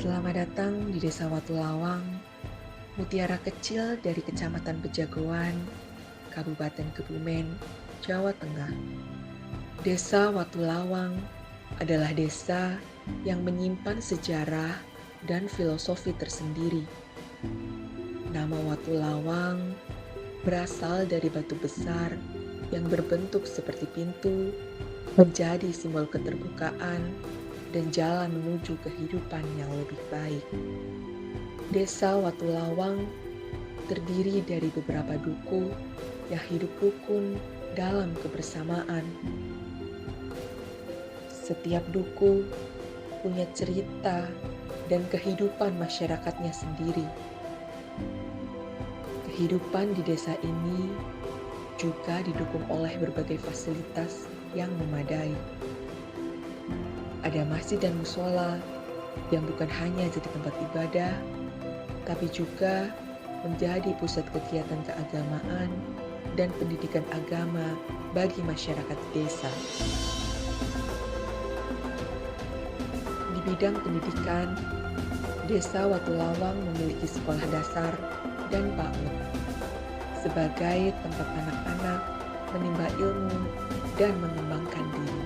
Selamat datang di Desa Watulawang, mutiara kecil dari Kecamatan Pejagoan, Kabupaten Kebumen, Jawa Tengah. Desa Watulawang adalah desa yang menyimpan sejarah dan filosofi tersendiri. Nama Watulawang berasal dari batu besar yang berbentuk seperti pintu, menjadi simbol keterbukaan dan jalan menuju kehidupan yang lebih baik. Desa Watulawang terdiri dari beberapa duku yang hidup rukun dalam kebersamaan. Setiap duku punya cerita dan kehidupan masyarakatnya sendiri. Kehidupan di desa ini juga didukung oleh berbagai fasilitas yang memadai. Ada masjid dan musola yang bukan hanya jadi tempat ibadah, tapi juga menjadi pusat kegiatan keagamaan dan pendidikan agama bagi masyarakat desa. Di bidang pendidikan, Desa Watulawang memiliki sekolah dasar dan PAUD sebagai tempat anak-anak menimba ilmu dan mengembangkan diri.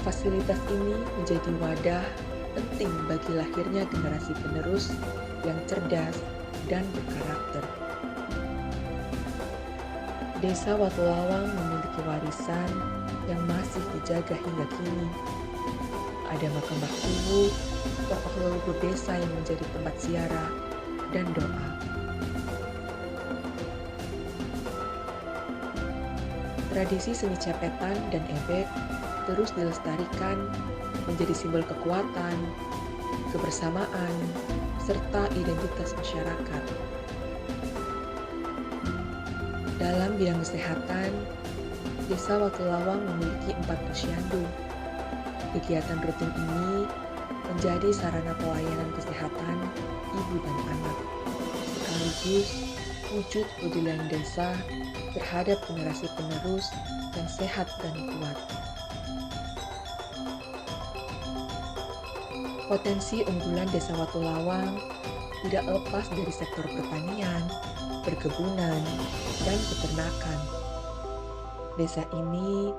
Fasilitas ini menjadi wadah penting bagi lahirnya generasi penerus yang cerdas dan berkarakter. Desa Watulawang memiliki warisan yang masih dijaga hingga kini. Ada makam Baktiwu, tokoh leluhur desa yang menjadi tempat ziarah dan doa. Tradisi seni cepetan dan ebek terus dilestarikan menjadi simbol kekuatan, kebersamaan, serta identitas masyarakat. Dalam bidang kesehatan, Desa Watulawang memiliki 4 posyandu. Kegiatan rutin ini menjadi sarana pelayanan kesehatan ibu dan anak, sekaligus wujud kepedulian desa terhadap generasi penerus yang sehat dan kuat. Potensi unggulan Desa Watulawang tidak lepas dari sektor pertanian, perkebunan, dan peternakan. Desa ini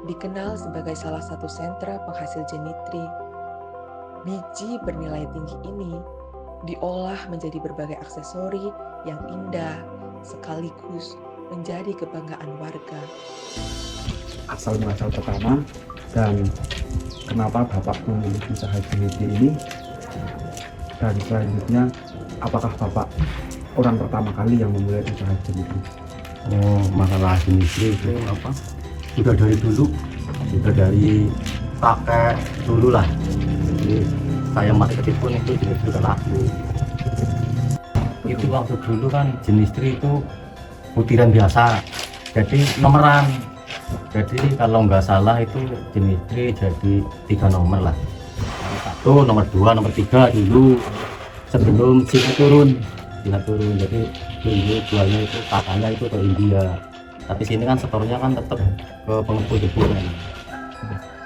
dikenal sebagai salah satu sentra penghasil jenitri. Biji bernilai tinggi ini diolah menjadi berbagai aksesori yang indah sekaligus menjadi kebanggaan warga. Asal muasal pertama dan kenapa Bapak memilih usaha jenitri ini, dan selanjutnya apakah Bapak orang pertama kali yang memulai usaha jenitri? Oh, masalah jenitri itu apa? Sudah dari dulu, sudah dari kakek dulu lah. Jadi saya masih kecil pun itu jenitri sudah laku. Itu waktu dulu kan jenitri itu butiran biasa, jadi nomoran. Jadi kalau nggak salah itu jenitri jadi 3 nomor lah. Nomor 1, nomor 2, nomor 3 dulu sebelum Cina turun. Jadi dulu jualnya itu katanya itu ke India. Tapi sini kan setornya kan tetap ke pengepul kan.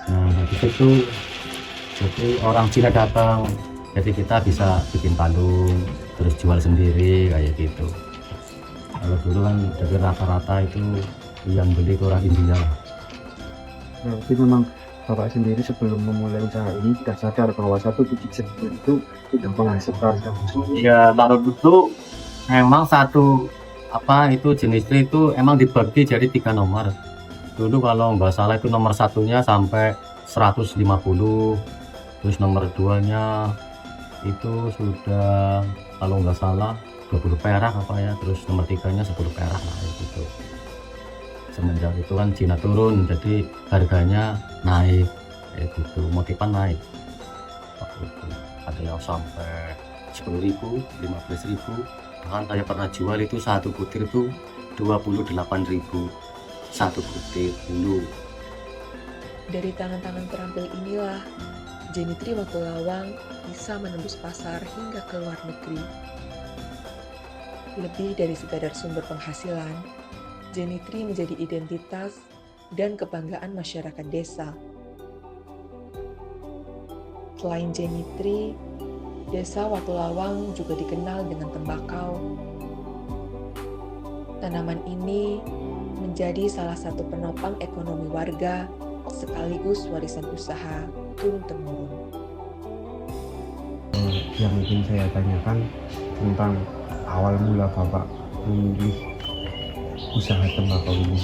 Nah dari situ jadi orang Cina datang, jadi kita bisa bikin palung terus jual sendiri kayak gitu. Kalau dulu kan dari rata-rata itu yang beli ke orang India. Berarti memang Bapak sendiri sebelum memulai usaha ini tidak sadar bahwa satu biji jenitri itu tidak menghasilkan. Ya kalau dulu memang satu itu jenitri itu emang dibagi jadi 3 nomor. Dulu kalau nggak salah itu nomor 1-nya sampai 150, terus nomor 2-nya itu sudah kalau nggak salah 20 perak apa ya, terus nomor 3-nya 10 perak lah gitu. Semenjak itu kan Cina turun, jadi harganya naik kayak gitu, motifan naik waktu itu. Ada yang sampai 10.000, 15.000, bahkan saya pernah jual itu satu butir itu 28.000 satu butir dulu. Dari tangan-tangan terampil inilah, jenitri Watulawang bisa menembus pasar hingga ke luar negeri. Lebih dari sekadar sumber penghasilan, jenitri menjadi identitas dan kebanggaan masyarakat desa. Selain jenitri, Desa Watulawang juga dikenal dengan tembakau. Tanaman ini menjadi salah satu penopang ekonomi warga sekaligus warisan usaha turun-temurun. Yang ingin saya tanyakan tentang awal mula Bapak memilih usaha tembakau ini.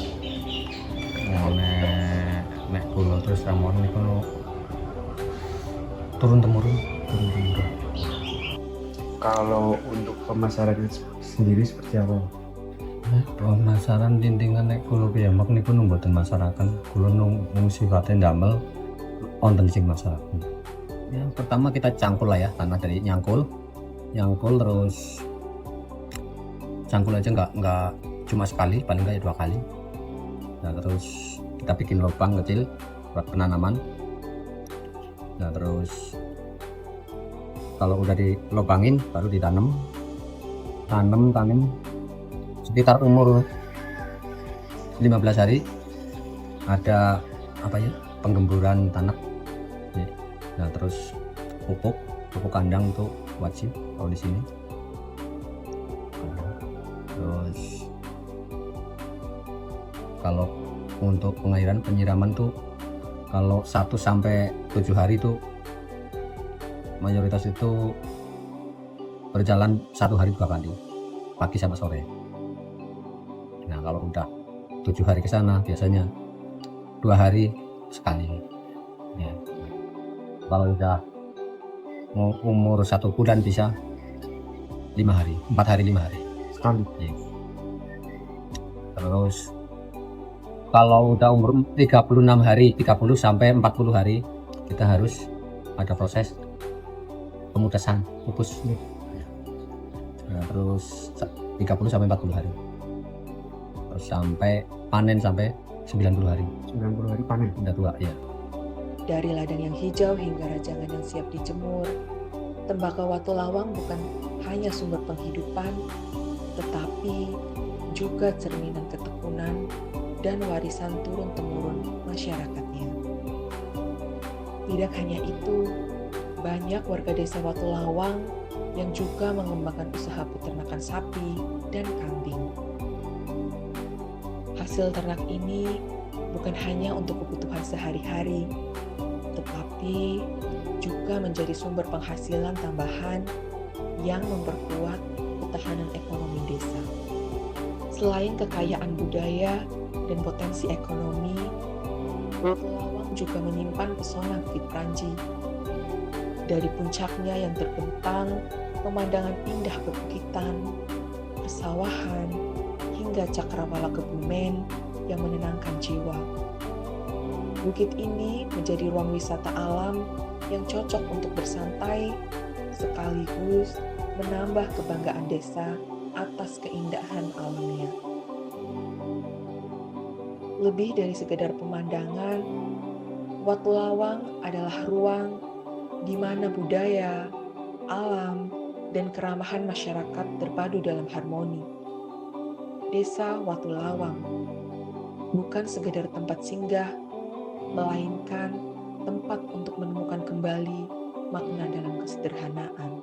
Nek kula terus ramon niku turun-temurun. Kalau untuk pemasaran sendiri seperti apa? Pemasaran tintingan nek kula piyambak niku nu mboten masyarakat. Kula nung sifate ndamel wonten sing masyarakat. Ya, pertama kita cangkul lah ya, tanah dari nyangkul terus cangkul aja nggak cuma sekali, paling nggak ya 2 kali. Nah terus kita bikin lubang kecil buat penanaman. Nah terus kalau udah dilubangin baru ditanam sekitar umur 15 hari ada penggemburan tanah. Nah terus pupuk kandang tuh wajib kalau di sini. Terus kalau untuk penyiraman tuh kalau 1 sampai 7 hari tuh mayoritas itu berjalan 1 hari 2 kali, pagi sama sore. Nah kalau udah 7 hari ke sana biasanya 2 hari sekali. Ya. Kalau udah mau umur 1 bulan bisa 4 hari 5 hari Sekali. ya. Terus kalau udah umur 36 hari 30 sampai 40 hari kita harus ada proses pemutasan pupus. Nah, terus 30 sampai 40 hari terus sampai panen sampai 90 hari 90 hari panen. udah tua ya. Dari ladang yang hijau hingga rajangan yang siap dijemur, tembakau Watulawang bukan hanya sumber penghidupan, tetapi juga cerminan ketekunan dan warisan turun-temurun masyarakatnya. Tidak hanya itu, banyak warga desa Watulawang yang juga mengembangkan usaha peternakan sapi dan kambing. Hasil ternak ini bukan hanya untuk kebutuhan sehari-hari, tetapi juga menjadi sumber penghasilan tambahan yang memperkuat ketahanan ekonomi desa. Selain kekayaan budaya dan potensi ekonomi, Watulawang juga menyimpan pesona Bukit Pranji. Dari puncaknya yang terbentang, pemandangan indah perbukitan, persawahan, hingga cakrawala Kebumen yang menenangkan jiwa. Bukit ini menjadi ruang wisata alam yang cocok untuk bersantai, sekaligus menambah kebanggaan desa atas keindahan alamnya. Lebih dari sekedar pemandangan, Watulawang adalah ruang di mana budaya, alam, dan keramahan masyarakat terpadu dalam harmoni. Desa Watulawang bukan sekedar tempat singgah, melainkan tempat untuk menemukan kembali makna dalam kesederhanaan.